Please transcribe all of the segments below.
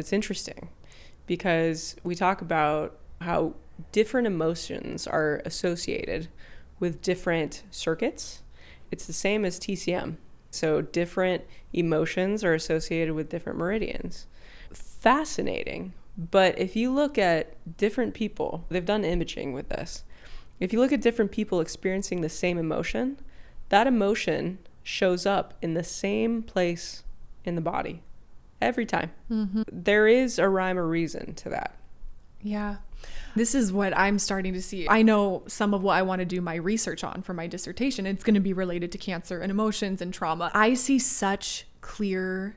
It's interesting because we talk about how different emotions are associated with different circuits. It's the same as TCM. So different emotions are associated with different meridians. Fascinating. But if you look at different people, they've done imaging with this. If you look at different people experiencing the same emotion, that emotion shows up in the same place in the body every time. Mm-hmm. There is a rhyme or reason to that. Yeah. This is what I'm starting to see. I know some of what I want to do my research on for my dissertation. It's going to be related to cancer and emotions and trauma. I see such clear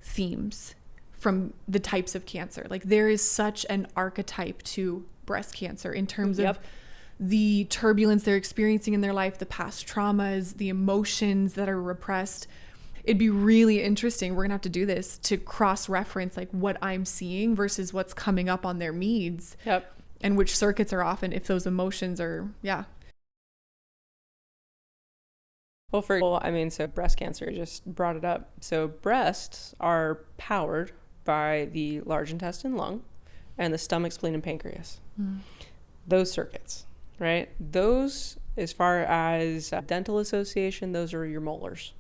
themes from the types of cancer. Like there is such an archetype to breast cancer in terms of the turbulence they're experiencing in their life, the past traumas, the emotions that are repressed. It'd be really interesting. We're gonna have to do this to cross-reference like what I'm seeing versus what's coming up on their needs. Yep. And which circuits are off and if those emotions are, Well, so breast cancer, just brought it up. So breasts are powered by the large intestine, lung, and the stomach, spleen, and pancreas. Those circuits, right? Those, as far as dental association, those are your molars,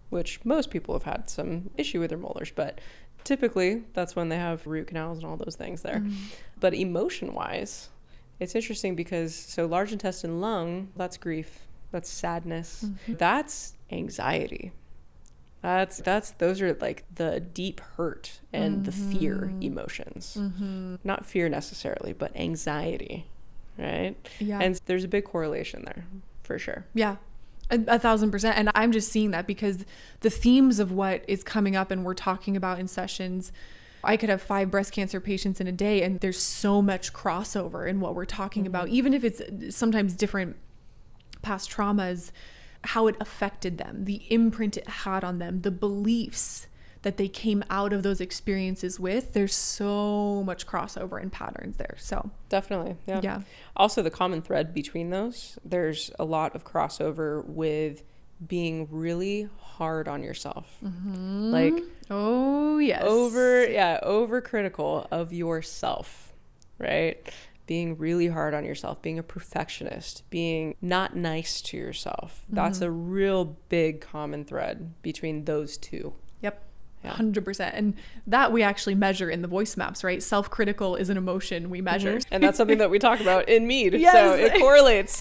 which most people have had some issue with their molars, but typically that's when they have root canals and all those things there. But emotion-wise, it's interesting because so large intestine, lung, that's grief, that's sadness, that's anxiety. Those are like the deep hurt and the fear emotions. Not fear necessarily, but anxiety, right? Yeah. And there's a big correlation there for sure. Yeah. 1,000%. And I'm just seeing that because the themes of what is coming up and we're talking about in sessions, I could have 5 breast cancer patients in a day and there's so much crossover in what we're talking about, even if it's sometimes different past traumas, how it affected them, the imprint it had on them, the beliefs that they came out of those experiences with. There's so much crossover and patterns there. So definitely. Yeah. Also the common thread between those, there's a lot of crossover with being really hard on yourself. Like, oh yes, over critical of yourself, right? Being really hard on yourself, being a perfectionist, being not nice to yourself. That's a real big common thread between those two. Yep. 100%. And that we actually measure in the voice maps, right? Self-critical is an emotion we measure. And that's something that we talk about in Mead. Yes. So it correlates.